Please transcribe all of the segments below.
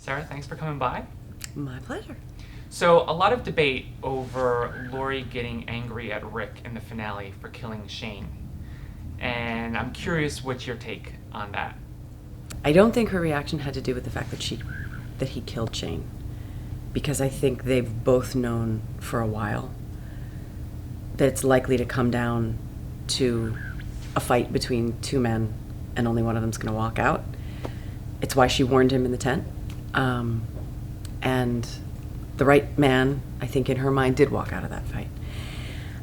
Sarah, thanks for coming by. My pleasure. So, a lot of debate over Laurie getting angry at Rick in the finale for killing Shane. And I'm curious what's your take on that? I don't think her reaction had to do with the fact that he killed Shane, because I think they've both known for a while that it's likely to come down to a fight between two men and only one of them's going to walk out. It's why she warned him in the tent. And the right man, I think in her mind, did walk out of that fight.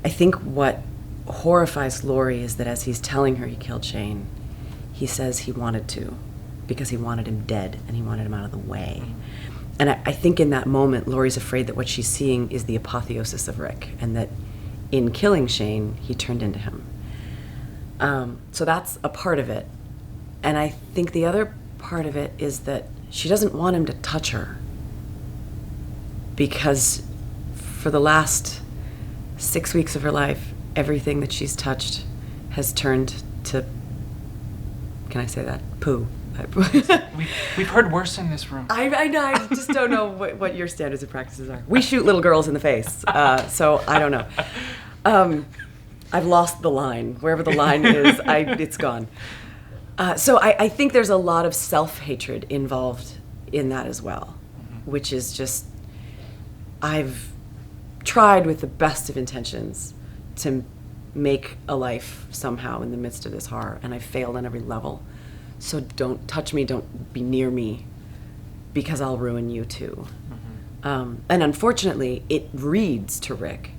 I think what horrifies Laurie is that as he's telling her he killed Shane, he says he wanted to because he wanted him dead and he wanted him out of the way. And I think in that moment, Laurie's afraid that what she's seeing is the apotheosis of Rick, and that in killing Shane, he turned into him. So that's a part of it. And I think the other part of it is that she doesn't want him to touch her, because for the last 6 weeks of her life, everything that she's touched has turned to, can I say that? Poo. We've heard worse in this room. I know, I just don't know what your standards and practices are. We shoot little girls in the face, so I don't know. I've lost the line. Wherever the line is, it's gone. So I think there's a lot of self-hatred involved in that as well, which is just, I've tried with the best of intentions to make a life somehow in the midst of this horror, and I've failed on every level. So don't touch me, don't be near me, because I'll ruin you too. And unfortunately, it reads to Rick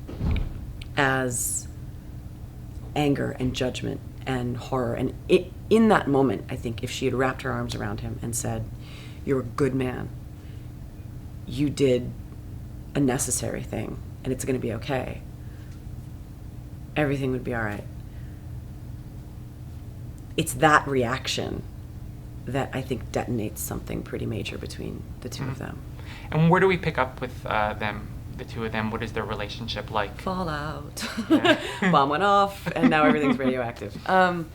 as anger and judgment and horror. And in that moment, I think if she had wrapped her arms around him and said, "You're a good man, you did a necessary thing, and it's going to be okay," everything would be all right. It's that reaction that I think detonates something pretty major between the two of them. And where do we pick up with them, the two of them? What is their relationship like? Fallout. Yeah. Bomb went off, and now everything's radioactive. I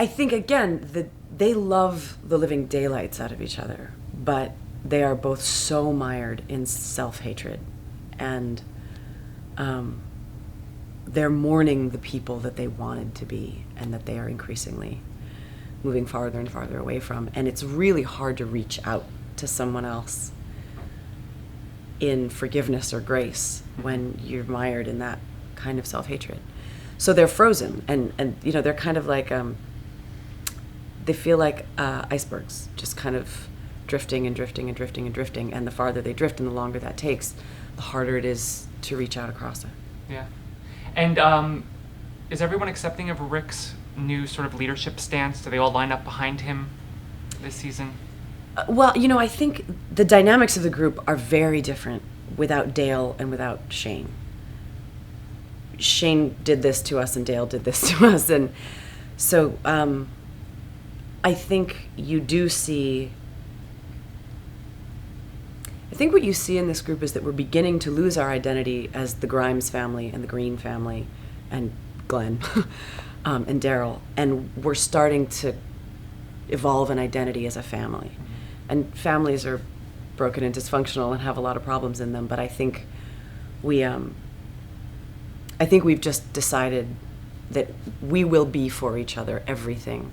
think, again, that they love the living daylights out of each other, but they are both so mired in self-hatred, and they're mourning the people that they wanted to be and that they are increasingly moving farther and farther away from. And it's really hard to reach out to someone else in forgiveness or grace when you're mired in that kind of self-hatred. So they're frozen, and they're kind of like, they feel like icebergs, just kind of drifting and drifting and drifting and drifting. And the farther they drift and the longer that takes, the harder it is to reach out across it. Yeah. And is everyone accepting of Rick's new sort of leadership stance? Do they all line up behind him this season? Well, I think the dynamics of the group are very different without Dale and without Shane. Shane did this to us and Dale did this to us. And so I think you do see... I think what you see in this group is that we're beginning to lose our identity as the Grimes family and the Green family and Glenn and Daryl, and we're starting to evolve an identity as a family. And families are broken and dysfunctional and have a lot of problems in them, but I think we've just decided that we will be for each other everything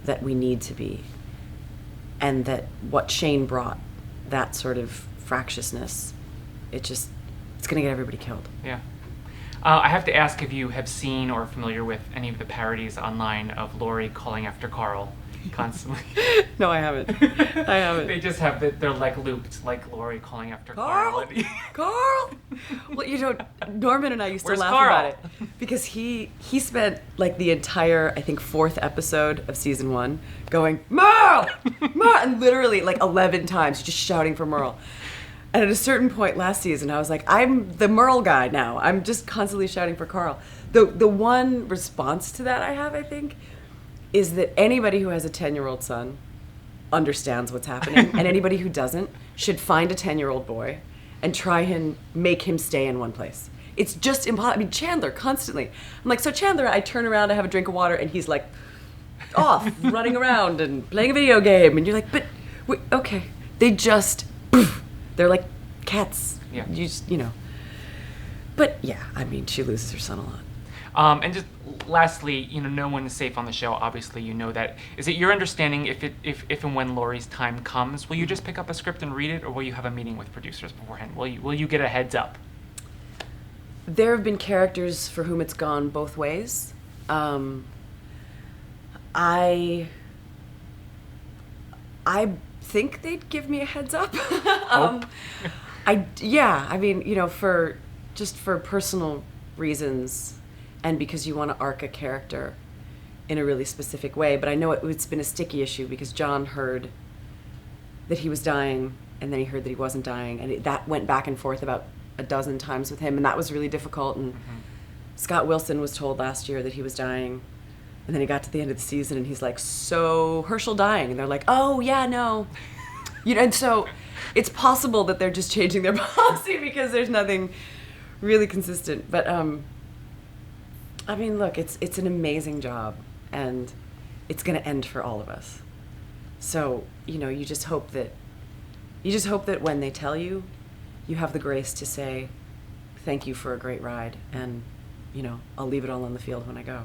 that we need to be, and that what Shane brought, that sort of fractiousness, it's going to get everybody killed. Yeah. I have to ask if you have seen or are familiar with any of the parodies online of Laurie calling after Carl constantly. No, I haven't. They just have they're like looped, like Laurie calling after Carl? Carl. Carl? Well, Norman and I used Where's to laugh Carl? about it because he spent like the entire, I think, 4th episode of season 1 going, "Merle! Merle!" and literally like 11 times just shouting for Merle. And at a certain point last season, I was like, I'm the Merle guy now. I'm just constantly shouting for Carl. The one response to that I have, I think, is that anybody who has a 10-year-old son understands what's happening, and anybody who doesn't should find a 10-year-old boy and try and make him stay in one place. It's just impossible. I mean, Chandler, constantly. I'm like, "So Chandler," I turn around to have a drink of water, and he's like off, running around and playing a video game. And you're like, but Okay. They just, poof, they're like cats. Yeah. You know. But yeah, I mean, she loses her son a lot. And just lastly, no one is safe on the show. Obviously, you know that. Is it your understanding if and when Laurie's time comes, will you just pick up a script and read it, or will you have a meeting with producers beforehand? Will you get a heads up? There have been characters for whom it's gone both ways. I think they'd give me a heads up. I mean, for personal reasons, and because you want to arc a character in a really specific way. But I know it's been a sticky issue because John heard that he was dying, and then he heard that he wasn't dying, and that went back and forth about a dozen times with him, and that was really difficult. And Scott Wilson was told last year that he was dying, and then he got to the end of the season, and he's like, "So Herschel dying?" And they're like, "Oh yeah, no." And so it's possible that they're just changing their policy because there's nothing really consistent. But I mean, look, it's an amazing job, and it's going to end for all of us. So you just hope that when they tell you, you have the grace to say, "Thank you for a great ride," and I'll leave it all on the field when I go.